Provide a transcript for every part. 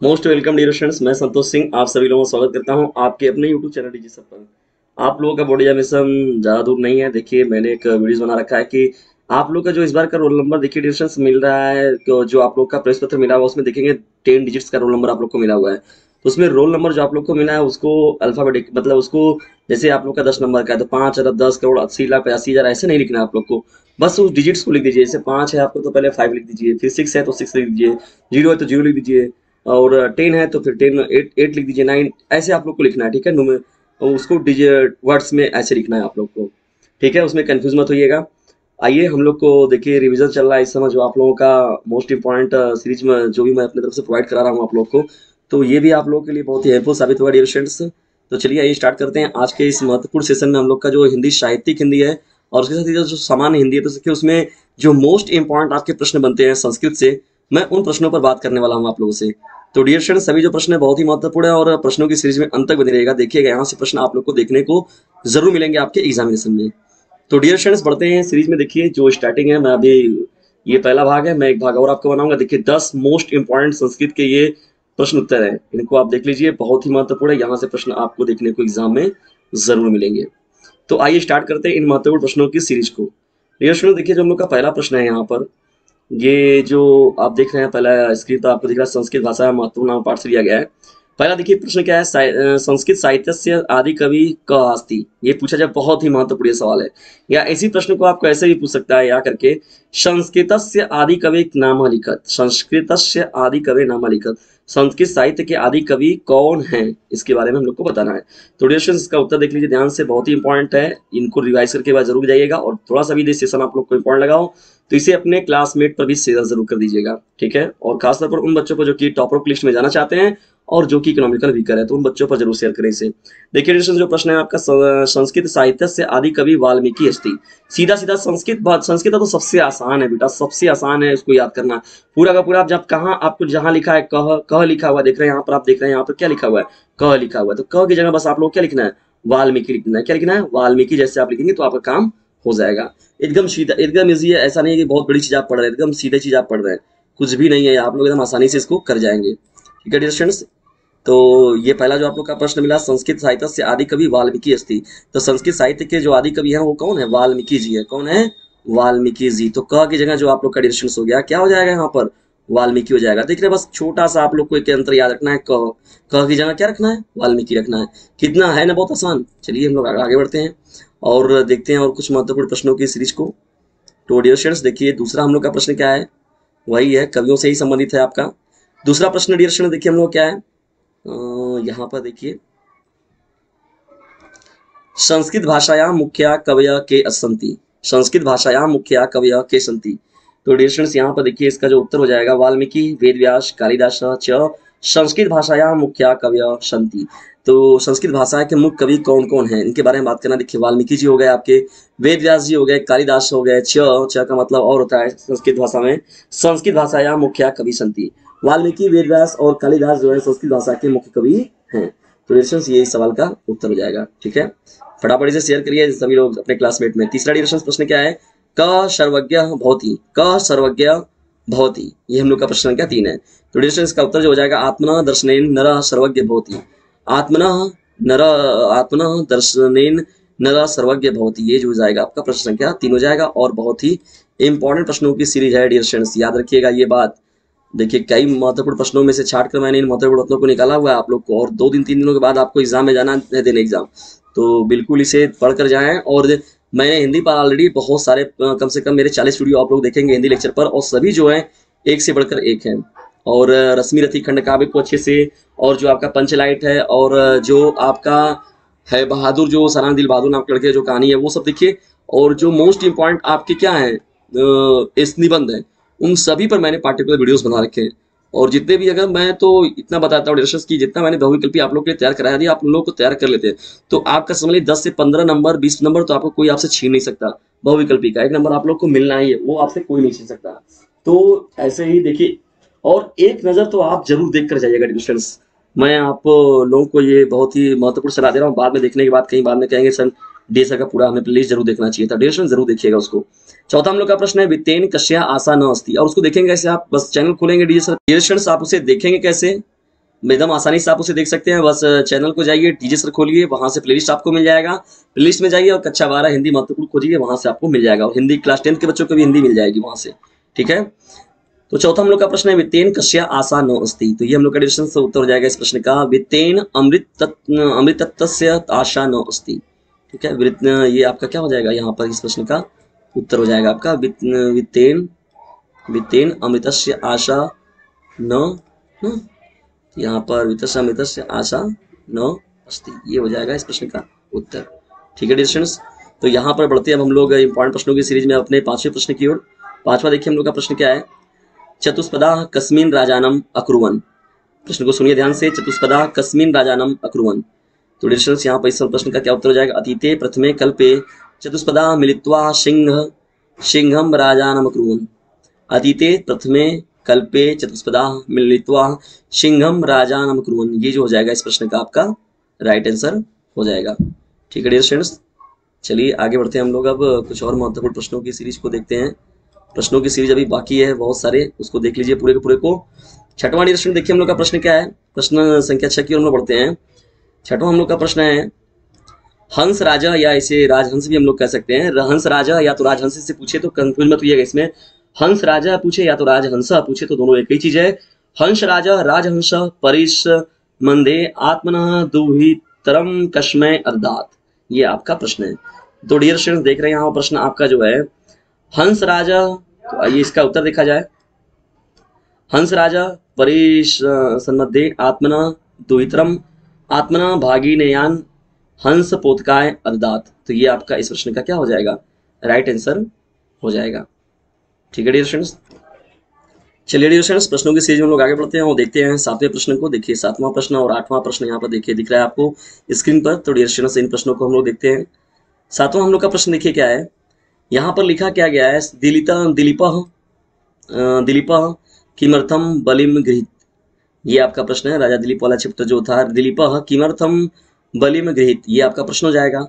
Most welcome dear students. मैं संतोष सिंह आप सभी लोगों का स्वागत करता हूं आपके अपने यूट्यूब चैनल डीजी सब पर। आप लोगों का बोर्ड एग्जामिनेशन ज़्यादा दूर नहीं है। देखिए मैंने एक वीडियोस बना रखा है कि आप लोग का जो इस बार का रोल नंबर देखिए डियर स्टूडेंट्स मिल रहा है, जो आप लोग का प्रश्न पत्र मिला हुआ उसमें देखेंगे 10 डिजिट्स का रोल नंबर आप लोग को मिला हुआ है। तो उसमें रोल नंबर जो आप लोग को मिला है उसको अल्फाबेटिक मतलब उसको, जैसे आप लोग का 10 नंबर का है तो 5 अरब 10 करोड़ 80 लाख 85 हजार ऐसे नहीं लिखना है आप लोग को। बस उस डिजिट्स को लिख दीजिए। जैसे 5 है आपको तो पहले 5 लिख दीजिए, फिर 6 है तो 6 लिख दीजिए, 0 है तो 0 लिख दीजिए, और 10 है तो फिर 10 8 लिख दीजिए, 9 ऐसे आप लोग को लिखना है। ठीक है, नुमे और उसको डिजिट वर्ड्स में ऐसे लिखना है आप लोग को। ठीक है, उसमें कंफ्यूज मत होइएगा। आइए हम लोग को देखिए रिवीजन चल रहा है इस समय जो आप लोगों का मोस्ट इंपॉर्टेंट सीरीज में जो भी मैं अपनी तरफ से प्रोवाइड करा रहा हूँ आप लोग को, तो ये भी आप लोगों के लिए बहुत ही हेल्पफुल साबित होगा डियर स्टूडेंट्स। तो चलिए आइए स्टार्ट करते हैं आज के इस महत्वपूर्ण सेशन में। हम लोग का जो हिंदी साहित्यिक हिंदी है और उसके साथ ही जो सामान्य हिंदी है, तो देखिए उसमें जो मोस्ट इंपॉर्टेंट आपके प्रश्न बनते हैं संस्कृत से, मैं उन प्रश्नों पर बात करने वाला हूँ आप लोगों से। तो डियर स्टूडेंट्स सभी जो प्रश्न है बहुत ही महत्वपूर्ण है और प्रश्नों की सीरीज में अंत तक बने रहेगा। देखिएगा यहाँ से प्रश्न आप लोग को देखने को जरूर मिलेंगे आपके एग्जामिनेशन में। तो डियर स्टूडेंट्स बढ़ते हैं सीरीज में। देखिए जो स्टार्टिंग है, मैं अभी ये पहला भाग है, मैं एक भाग और आपको बनाऊंगा। देखिए 10 मोस्ट इंपॉर्टेंट संस्कृत के ये प्रश्न उत्तर है, इनको आप देख लीजिए, बहुत ही महत्वपूर्ण है। यहाँ से प्रश्न आपको देखने को एग्जाम में जरूर मिलेंगे। तो आइए स्टार्ट करते हैं इन महत्वपूर्ण प्रश्नों की सीरीज को। डियर स्टूडेंट्स देखिए जो हम लोग का पहला प्रश्न है यहाँ पर, ये जो आप देख रहे हैं पहला स्क्रीन पर आपको दिख रहा है, संस्कृत भाषा महत्वपूर्ण नाम पाठ से लिया गया है। पहला देखिए प्रश्न क्या है, संस्कृत साहित्य से आदि कवि क अस्ति, ये पूछा जाए, बहुत ही महत्वपूर्ण सवाल है। या इसी प्रश्न को आपको ऐसे भी पूछ सकता है या करके, संस्कृतस्य आदि कवि नाम लिखत, संस्कृतस्य आदि कवि नाम लिखत, संस्कृत साहित्य के आदि कवि कौन हैं, इसके बारे में हम लोग को बताना है। तो डियर स्टूडेंट्स इसका उत्तर देख लीजिए ध्यान से, बहुत ही इंपॉर्टेंट है। इनको रिवाइज करके बाद जरूर जाइएगा और थोड़ा सा भी सेशन आप लोग को इंपॉर्टेंट लगाओ तो इसे अपने क्लासमेट पर भी शेयर जरूर कर दीजिएगा। ठीक है, और खासतौर पर उन बच्चों को जो कि टॉपर लिस्ट में जाना चाहते हैं और जो कि इकोनॉमिकल वीकर है, तो उन बच्चों पर जरूर शेयर करें इसे। देखिए जो प्रश्न है आपका, संस्कृत साहित्य से आदि कवि वाल्मीकि अस्ति। सीधा सीधा संस्कृत बात, संस्कृत तो सबसे आसान है बेटा, सबसे आसान है इसको याद करना। पूरा का पूरा आप जब कहाँ आपको जहाँ लिखा है कह लिखा हुआ देख रहे हैं, यहाँ पर आप देख रहे हैं यहाँ पर क्या लिखा हुआ है, क लिखा हुआ है, तो क की जगह बस आप लोग क्या लिखना है, वाल्मीकि लिखना है। क्या लिखना है, वाल्मीकि। जैसे आप लिखेंगे तो आपका काम हो जाएगा। एकदम सीधा, एकदम इजी है, ऐसा नहीं है कि बहुत बड़ी चीज आप पढ़ रहे हैं, एकदम सीधे चीज आप पढ़ रहे हैं, कुछ भी नहीं है, आप लोग एकदम आसानी से इसको कर जाएंगे। ठीक है डियर स्टूडेंट्स, तो ये पहला जो आप लोग का प्रश्न मिला, संस्कृत साहित्य से आदि कवि वाल्मीकि अस्ति, तो संस्कृत साहित्य के जो आदि कवि हैं वो कौन है, वाल्मीकि जी है। कौन है, वाल्मीकि जी। तो क की जगह जो आप लोग का डियर स्टूडेंट्स हो गया, क्या हो जाएगा यहाँ पर, वाल्मीकि हो जाएगा। देख रहे बस छोटा सा आप लोग को एक अंतर याद रखना है, क की जगह क्या रखना है, वाल्मीकि रखना है। कितना है ना, बहुत आसान। चलिए हम लोग आगे बढ़ते हैं और देखते हैं और कुछ महत्वपूर्ण प्रश्नों की सीरीज को। तो डियर स्टूडेंट्स देखिए दूसरा हम लोग का प्रश्न क्या है, वही है, कवियों से ही संबंधित है आपका दूसरा प्रश्न। डियर स्टूडेंट्स देखिए हम लोग क्या है, यहाँ पर देखिए, संस्कृत भाषायां मुख्या कवय के सन्ति, संस्कृत भाषायां मुख्या कवय के सन्ति। तो डियर स्टूडेंट्स यहाँ पर देखिए इसका जो उत्तर हो जाएगा, वाल्मीकि, वेदव्यास, कालिदास च संस्कृत भाषायां मुख्या कवय सन्ति। तो संस्कृत भाषा के मुख्य कवि कौन कौन हैं, इनके बारे में बात करना। देखिए वाल्मीकि जी हो गए आपके, वेदव्यास जी हो गए, कालिदास हो गए, च का मतलब और होता है संस्कृत भाषा में, संस्कृत भाषायां मुख्या कवि सन्ति। वाल्मीकि, वेदव्यास और कालिदास जो है संस्कृत भाषा के मुख्य कवि हैं। तो डियर ये इस सवाल का उत्तर हो जाएगा। ठीक है, फटाफट इसे शेयर करिए सभी लोग अपने क्लासमेट में। तीसरा डियर प्रश्न क्या है, क सर्वज्ञ भवति, क सर्वज्ञ भवति, ये हम लोग का प्रश्न संख्या 3 है। तो डियर इसका उत्तर जो हो जाएगा, आत्मना दर्शनेन नर सर्वज्ञ भवति, आत्मना नर, आत्मना दर्शनेन नर सर्वज्ञ भवति, ये जो हो जाएगा आपका प्रश्न संख्या 3 हो जाएगा। और बहुत ही इंपॉर्टेंट प्रश्नों की सीरीज है डियर स्टूडेंट्स, याद रखिएगा ये बात। देखिए कई महत्वपूर्ण प्रश्नों में से छाट कर मैंने इन महत्वपूर्ण प्रश्नों को निकाला हुआ है आप लोग को, और 2 दिन 3 दिनों के बाद आपको एग्जाम में जाना है देने एग्जाम, तो बिल्कुल इसे पढ़कर जाएं। और मैंने हिंदी पर ऑलरेडी बहुत सारे, कम से कम मेरे 40 वीडियो आप लोग देखेंगे हिंदी लेक्चर पर, और सभी जो है एक से बढ़कर एक है। और रश्मि रथी खंड काव्य को अच्छे से, और जो आपका पंचलाइट है, और जो आपका है बहादुर, जो सराना दिल बहादुर नाम के लड़के जो कहानी है वो सब देखिए। और जो मोस्ट इंपॉर्टेंट आपके क्या है, इस निबंध है, उन सभी पर मैंने पार्टिकुलर वीडियोस बना रखे हैं। और जितने भी, अगर मैं तो इतना बताता हूँ डिस्कस की, जितना मैंने बहुविकल्पी आप लोग के लिए तैयार कराया, यदि आप उन लोगों को तैयार कर लेते हैं तो आपका समझ लीजिए 10 से 15 नंबर 20 नंबर तो आपको कोई आपसे छीन नहीं सकता। बहुविकल्पी का 1 नंबर आप लोग को मिलना ही है, वो आपसे कोई नहीं छीन सकता। तो ऐसे ही देखिए, और एक नज़र तो आप जरूर देख कर जाइएगा डिस्टेंस। मैं आप लोगों को ये बहुत ही महत्वपूर्ण सलाह दे रहा हूँ, बाद में देखने के बाद कहीं बाद में कहेंगे सर डीएसआर का पूरा हमें प्लेलिस्ट जरूर देखना चाहिए था। डिस्टेंस जरूर देखिएगा उसको। चौथा हम लोग का प्रश्न है, वित्तेन कश्या आशा न अस्ति, और उसको देखेंगे कैसे, आप बस चैनल खोलेंगे डीएसआर, आप उसे देखेंगे कैसे, एकदम आसानी से आप उसे देख सकते हैं। बस चैनल को जाइए, टीजे सर खोलिए, वहां से प्लेलिस्ट आपको मिल जाएगा। प्लेलिस्ट में जाइए और कक्षा 12 हिंदी महत्वपूर्ण खोजिए, वहां से आपको मिल जाएगा। और हिंदी क्लास 10 के बच्चों को भी हिंदी मिल जाएगी वहां से, ठीक है। तो चौथा हम लोग का प्रश्न है वित्तेन कस्या आशा न अस्ति। तो ये हम लोग का डिस्कशन से उत्तर हो जाएगा इस प्रश्न का। वित्तेन अमृतत्वस्य आशा न अस्ति, ठीक है। ये आपका क्या हो जाएगा यहाँ पर, इस प्रश्न का उत्तर हो जाएगा आपका वित्तेन वित्तेन अमृतस्य आशा न, यहाँ पर वित्तस्य अमृतस्य आशा न अस्ति, ये हो जाएगा इस प्रश्न का उत्तर, ठीक है डियर स्टूडेंट्स। तो यहाँ पर बढ़ते हैं अब हम लोग इंपॉर्टेंट प्रश्नों की सीरीज में अपने 5वें प्रश्न की ओर। 5वां देखिए हम लोग का प्रश्न क्या है। चतुष्पदा कस्मिन् राजानम अकुर्वन्। प्रश्न को सुनिए ध्यान से। चतुष्पदा कस्मिन् राजानम अकुर्वन्। तो डियर स्टूडेंट्स यहाँ पर इस प्रश्न का क्या उत्तर हो जाएगा। अतीते प्रथमे कल्पे चतुष्पदा मिलित्वा सिंहम राजानम अकुर्वन्। अतीते प्रथमे कल्पे चतुष्पदा मिलित्वा सिंहम राजानम अकुर्वन्। ये जो हो जाएगा इस प्रश्न का आपका राइट आंसर हो जाएगा, ठीक है डियर स्टूडेंट्स। चलिए आगे बढ़ते हैं हम लोग। अब कुछ और महत्वपूर्ण प्रश्नों की सीरीज को देखते हैं। प्रश्नों की सीरीज अभी बाकी है बहुत सारे, उसको देख लीजिए पूरे के पूरे को। छठवां डियर स्टूडेंट देखिए हम लोग का प्रश्न क्या है। प्रश्न संख्या 6 की ओर हम लोग बढ़ते हैं। छठवां हम लोग का प्रश्न है हंस राजा, या इसे राजहंस भी हम लोग कह सकते हैं। हंस राजा या तो राजहंस से पूछे तो कंफ्यूज मत होइएगा इसमें। हंस राजा पूछे या तो राजहंस पूछे तो दोनों एक ही चीज है। हंस राजा राजहंस परिस मंदे आत्मनः दुहितरम कस्मै अर्दात, ये आपका प्रश्न है। तो डियर स्टूडेंट्स देख रहे हैं यहाँ प्रश्न आपका जो है हंस राजा। तो आइए इसका उत्तर देखा जाए। हंस राजा परिस सन्मध्ये आत्मना दुहितरम आत्मना भागिनेयान हंस पोतकाय अर्दात। तो ये आपका इस प्रश्न का क्या हो जाएगा, राइट आंसर हो जाएगा, ठीक है डियर स्टूडेंट्स। चलिए डियर स्टूडेंट्स प्रश्नों की सीरीज में लोग आगे बढ़ते हैं और देखते हैं 7वें प्रश्न को। देखिए 7वां प्रश्न और 8वां प्रश्न यहाँ पर देखिए दिख रहा है आपको स्क्रीन पर। तो डियर स्टूडेंट्स इन प्रश्नों को हम लोग देखते हैं। 7वां हम लोग का प्रश्न देखिए क्या है। यहाँ पर लिखा क्या गया है। दिलीपः किमर्थम बलिम गृहीत। ये आपका प्रश्न है। राजा दिलीप वाला चैप्टर जो था। दिलीपः किमर्थम बलिम गृहीत, ये आपका प्रश्न हो जाएगा।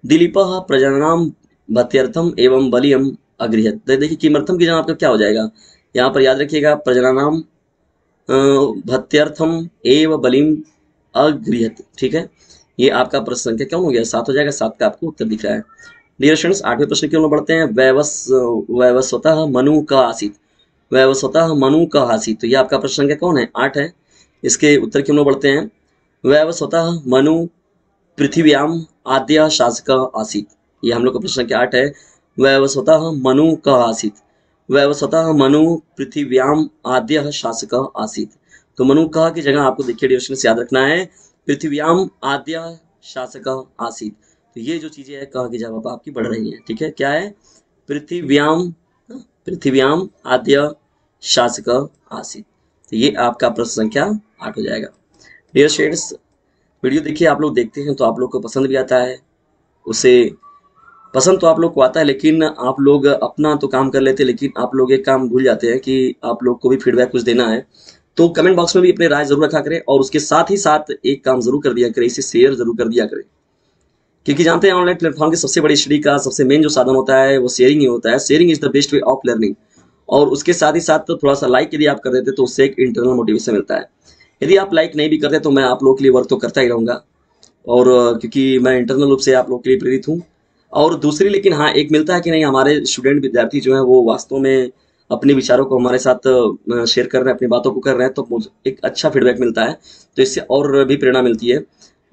दिलीपः प्रजननाम भत्यर्थम एवं बलियम अगृहत। देखिए किमर्थम की जगह आपका क्या हो जाएगा, यहाँ पर याद रखिएगा प्रजननाम भत्यर्थम एवं बलिम अगृहत, ठीक है। ये आपका प्रश्न संख्या क्या हो गया, 7 हो जाएगा। 7 का आपको उत्तर दिख रहा है। डियर स्टूडेंट्स 8वें प्रश्न की ओर बढ़ते हैं। वैवस्वतः मनु का आसीत। वैवस्वतः मनु का आसीत, तो ये आपका प्रश्न संख्या कौन है, 8 है। इसके उत्तर की ओर बढ़ते हैं। वैवस्वतः मनु पृथिव्याम आद्य शासक आसीत। ये हम लोग का प्रश्न संख्या 8 है। वैवस्वतः मनु का आसीत। वैवस्वतः मनु पृथिव्याम आद्य शासक आसीत। तो मनु का की जगह आपको देखिए डियर स्टूडेंट्स याद रखना है पृथिव्याम आद्य शासक आसीत। तो ये जो चीजें है कहा की जगह आपकी बढ़ रही है, ठीक है। क्या है, पृथिव्याम आद्य शासक आसीत। तो ये आपका प्रश्न संख्या 8 हो जाएगा। डियर स्टूडेंट्स वीडियो देखिए, आप लोग देखते हैं तो आप लोग को पसंद भी आता है। उसे पसंद तो आप लोग को आता है, लेकिन आप लोग अपना तो काम कर लेते हैं, लेकिन आप लोग एक काम भूल जाते हैं कि आप लोग को भी फीडबैक कुछ देना है। तो कमेंट बॉक्स में भी अपने राय जरूर रखा करें और उसके साथ ही साथ एक काम जरूर कर दिया करें, इसे शेयर जरूर कर दिया करें। क्योंकि जानते हैं ऑनलाइन प्लेटफॉर्म की सबसे बड़ी स्टडी का सबसे मेन जो साधन होता है वो शेयरिंग ही होता है। Sharing is the best way of learning. और उसके साथ ही साथ तो थोड़ा सा लाइक यदि आप कर देते तो उससे एक इंटरनल मोटिवेशन मिलता है। यदि आप लाइक नहीं भी करते तो मैं आप लोगों के लिए वर्क तो करता ही रहूँगा, और क्योंकि मैं इंटरनल रूप से आप लोगों के लिए प्रेरित हूँ। और दूसरी लेकिन हाँ एक मिलता है कि नहीं, हमारे स्टूडेंट विद्यार्थी जो हैं वो वास्तव में अपने विचारों को हमारे साथ शेयर कर रहे हैं, अपनी बातों को कर रहे हैं, तो मुझे एक अच्छा फीडबैक मिलता है, तो इससे और भी प्रेरणा मिलती है।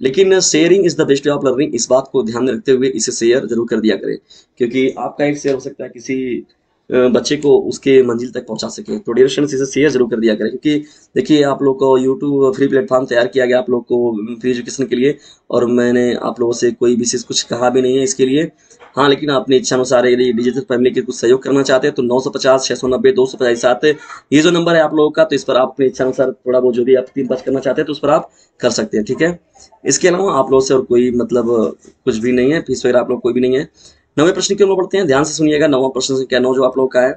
लेकिन sharing is the best way of learning, इस बात को ध्यान में रखते हुए इसे शेयर जरूर कर दिया करें, क्योंकि आपका एक शेयर हो सकता है किसी बच्चे को उसके मंजिल तक पहुंचा सके। तो डियर स्टूडेंट्स इसे शेयर जरूर कर दिया करें, क्योंकि देखिए आप लोग को यूट्यूब फ्री प्लेटफॉर्म तैयार किया गया आप लोग को फ्री एजुकेशन के लिए, और मैंने आप लोगों से कोई विशेष कुछ कहा भी नहीं है इसके लिए। हाँ लेकिन अपनी इच्छा अनुसार यदि डिजिटल फैमिली के कुछ सहयोग करना चाहते हैं तो 950 690 257 ये जो नंबर है आप लोगों का, तो इस पर आप अपनी इच्छा अनुसार थोड़ा बहुत जो भी आप 3 5 करना चाहते हैं तो उस पर आप कर सकते हैं, ठीक है। इसके अलावा आप लोगों से और कोई मतलब कुछ भी नहीं है, फीस वगैरह आप लोग कोई भी नहीं है। 9वें प्रश्न की ओर बढ़ते हैं, ध्यान से सुनिएगा। 9वां प्रश्न से क्या 9 जो आप लोग का है,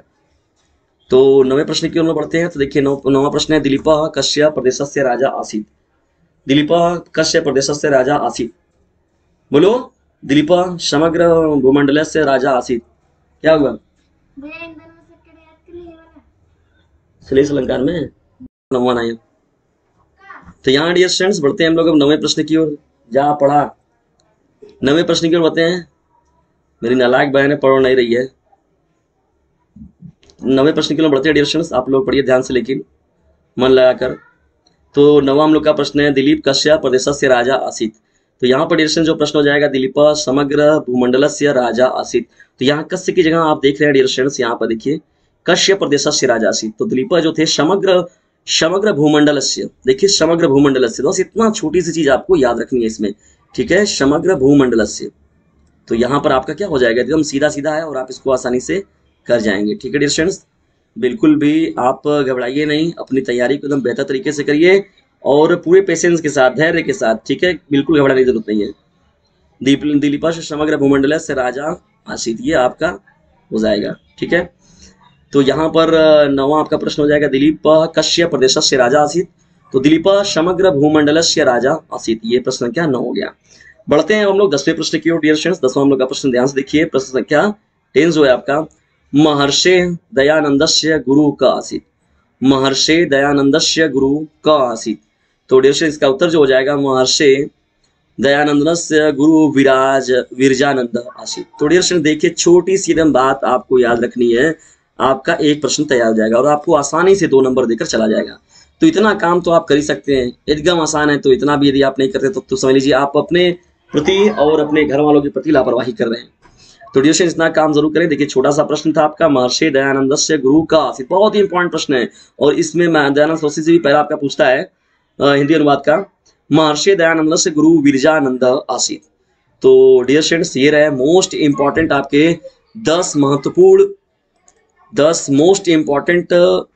तो 9वें प्रश्न की ओर बढ़ते हैं। तो देखिए 9वां प्रश्न है दिलीपः कस्य प्रदेशस्य राजा आसीत्। दिलीपः कस्य प्रदेशस्य राजा आसीत्, बोलो। दिलीपः समग्र भूमंडलस्य राजा आसीत्, क्या हुआ, श्लेष अलंकार में नमवान आया। तो यहाँ डियर स्टूडेंट्स बढ़ते हैं हम लोग अब 9वें प्रश्न की ओर। जा पढ़ा 9वें प्रश्न की ओर बढ़ते हैं। मेरी नालायक बहन है, पढ़ नहीं रही है। 9वें प्रश्न की ओर बढ़ते हैं डियर स्टूडेंट्स, आप लोग पढ़िए ध्यान से लेकिन मन लगाकर। तो 9वां हम लोग का प्रश्न है, दिलीप कस्य प्रदेशस्य राजा आसीत्। तो यहाँ पर डियर स्टूडेंट्स जो प्रश्न हो जाएगा, दिलीप समग्र भूमंडलस्य राजा आसीत्। तो यहाँ कस्य की जगह आप देख रहे हैं डियर स्टूडेंट्स, यहाँ पर देखिए कश्य प्रदेशस्य राजा आसीत्। तो दिलीप जो थे समग्र भूमंडलस्य, देखिए समग्र भूमंडलस्य, बस इतना छोटी सी चीज आपको याद रखनी है इसमें, ठीक है, समग्र भूमंडलस्य। तो यहाँ पर आपका क्या हो जाएगा, एकदम सीधा सीधा है और आप इसको आसानी से कर जाएंगे, ठीक है डियर स्टूडेंट्स। बिल्कुल भी आप घबराइए नहीं, अपनी तैयारी को एकदम बेहतर तरीके से करिए और पूरे पेशेंस के साथ, धैर्य के साथ, ठीक है, बिल्कुल घबराने की जरूरत नहीं है। दिलीप समग्र भूमंडल से राजा आसीत्, ये आपका हो जाएगा, ठीक है। तो यहाँ पर 9वां आपका प्रश्न हो जाएगा, दिलीप कस्य प्रदेशस्य राजा आसीत्। तो दिलीप समग्र भूमंडलस्य राजा आसीत्, ये प्रश्न संख्या 9 हो गया। बढ़ते हैं हम लोग 10वें प्रश्न की ओर डियर स्टूडेंट्स। 10वां हम लोग का प्रश्न ध्यान से देखिए, प्रश्न संख्या 10 जो है आपका, महर्षि दयानंदस्य गुरु का आसीत्। महर्षि दयानंदस्य गुरु का आसीत्। तो डियर स्टूडेंट्स इसका उत्तर जो हो जाएगा, महर्षि दयानंदस्य गुरु विरजानंद आसीत्। तो डियर स्टूडेंट्स देखिए, छोटी सी एकदम बात आपको याद रखनी है, आपका एक प्रश्न तैयार हो जाएगा और आपको आसानी से 2 नंबर देकर चला जाएगा। तो इतना काम तो आप कर ही सकते हैं, एकदम आसान है। तो इतना भी यदि आप नहीं करते तो समझ लीजिए आप अपने प्रति और अपने घर वालों के प्रति लापरवाही कर रहे हैं। तो डियर स्टूडेंट्स इतना काम जरूर करें। देखिए छोटा सा प्रश्न था आपका, महर्षि दयानंदस्य गुरु का आसीत्, बहुत ही इंपॉर्टेंट प्रश्न है और इसमें दयानंद सरस्वती से भी पहला आपका पूछता है हिंदी अनुवाद का, महर्षि दयानंदस्य गुरु विरजानंद आसीत्। तो डियर स्टूडेंट्स ये रहे मोस्ट इंपॉर्टेंट आपके 10 मोस्ट इंपॉर्टेंट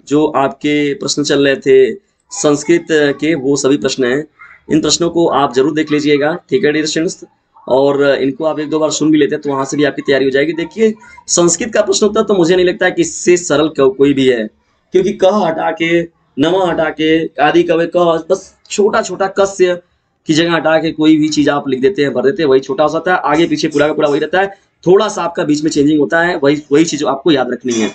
जो आपके प्रश्न चल रहे थे संस्कृत के, वो सभी प्रश्न हैं। इन प्रश्नों को आप जरूर देख लीजिएगा, ठीक है डियर स्टूडेंट्स, और इनको आप 1-2 बार सुन भी लेते हैं तो वहां से भी आपकी तैयारी हो जाएगी। देखिए संस्कृत का प्रश्न उत्तर तो मुझे नहीं लगता है कि इससे सरल कोई भी है, क्योंकि क हटा के, नमा हटा के, आदि कवे क, बस छोटा छोटा कस्य की जगह हटा के कोई भी चीज आप लिख देते हैं, भर देते हैं, वही छोटा हो जाता है, आगे पीछे पूरा का पूरा वही रहता है, थोड़ा सा आपका बीच में चेंजिंग होता है, वही चीज आपको याद रखनी है।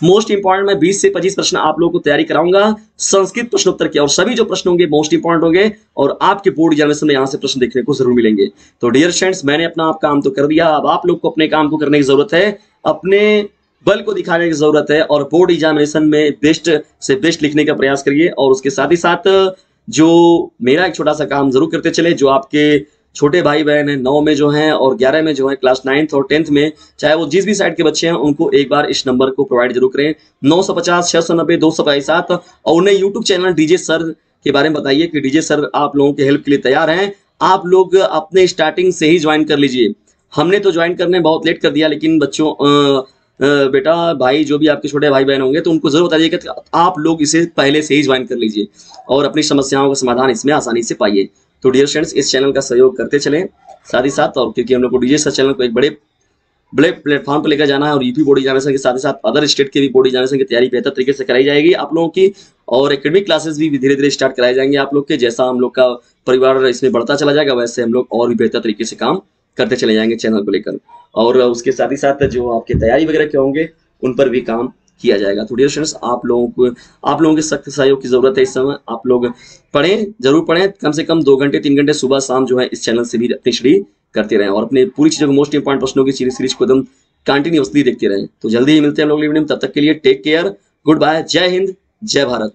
मोस्ट इंपॉर्टेंट मैं 20 से 25 प्रश्न आप लोगों को तैयारी कराऊंगा संस्कृत प्रश्नोत्तर के, और सभी जो प्रश्न होंगे मोस्ट इंपॉर्टेंट होंगे और आपके बोर्ड एग्जामिनेशन में यहाँ से प्रश्न देखने को जरूर मिलेंगे। तो डियर स्टूडेंट्स मैंने अपना आप काम तो कर दिया, अब आप लोग को अपने काम को करने की जरूरत है, अपने बल को दिखाने की जरूरत है और बोर्ड एग्जामिनेशन में बेस्ट से बेस्ट लिखने का प्रयास करिए। और उसके साथ ही साथ जो मेरा एक छोटा सा काम जरूर करते चले, जो आपके छोटे भाई बहन है 9 में जो हैं और 11 में जो है, क्लास 9th और 10th में, चाहे वो जिस भी साइड के बच्चे हैं, उनको एक बार इस नंबर को प्रोवाइड जरूर करें 950 690 227, और उन्हें यूट्यूब चैनल डीजे सर के बारे में बताइए कि डीजे सर आप लोगों के हेल्प के लिए तैयार हैं। आप लोग अपने स्टार्टिंग से ही ज्वाइन कर लीजिए। हमने तो ज्वाइन करने बहुत लेट कर दिया, लेकिन बच्चों बेटा भाई जो भी आपके छोटे भाई बहन होंगे तो उनको जरूर बताइए कि आप लोग इसे पहले से ही ज्वाइन कर लीजिए और अपनी समस्याओं का समाधान इसमें आसानी से पाइए। तो डियर स्टूडेंट्स इस चैनल का सहयोग करते चलें साथ ही साथ, और क्योंकि हम लोग को डीजे सर चैनल को एक बड़े प्लेटफॉर्म पर लेकर जाना है और यूपी बोर्ड एग्जामिनेशन के साथ ही साथ अदर स्टेट के भी बोर्ड एग्जामिनेशन की तैयारी बेहतर तरीके से कराई जाएगी आप लोगों की, और एकेडमिक क्लासेस भी धीरे धीरे स्टार्ट कराए जाएंगे आप लोग के। जैसा हम लोग का परिवार इसमें बढ़ता चला जाएगा वैसे हम लोग और भी बेहतर तरीके से काम करते चले जाएंगे चैनल को लेकर, और उसके साथ ही साथ जो आपके तैयारी वगैरह के होंगे उन पर भी काम किया जाएगा। तो डियर स्टूडेंट्स आप लोगों के सख्त सहयोग की जरूरत है इस समय। आप लोग पढ़ें, जरूर पढ़ें, कम से कम 2 घंटे 3 घंटे सुबह शाम जो है इस चैनल से भी अपनी स्टडी करते रहें और अपने पूरी चीजों को मोस्ट इंपॉर्टेंट प्रश्नों की सीरीज को एकदम कंटिन्यूअसली देखते रहें। तो जल्दी ही मिलते हैं हम लोग वीडियो में, तब तक के लिए टेक केयर, गुड बाय, जय हिंद, जय भारत।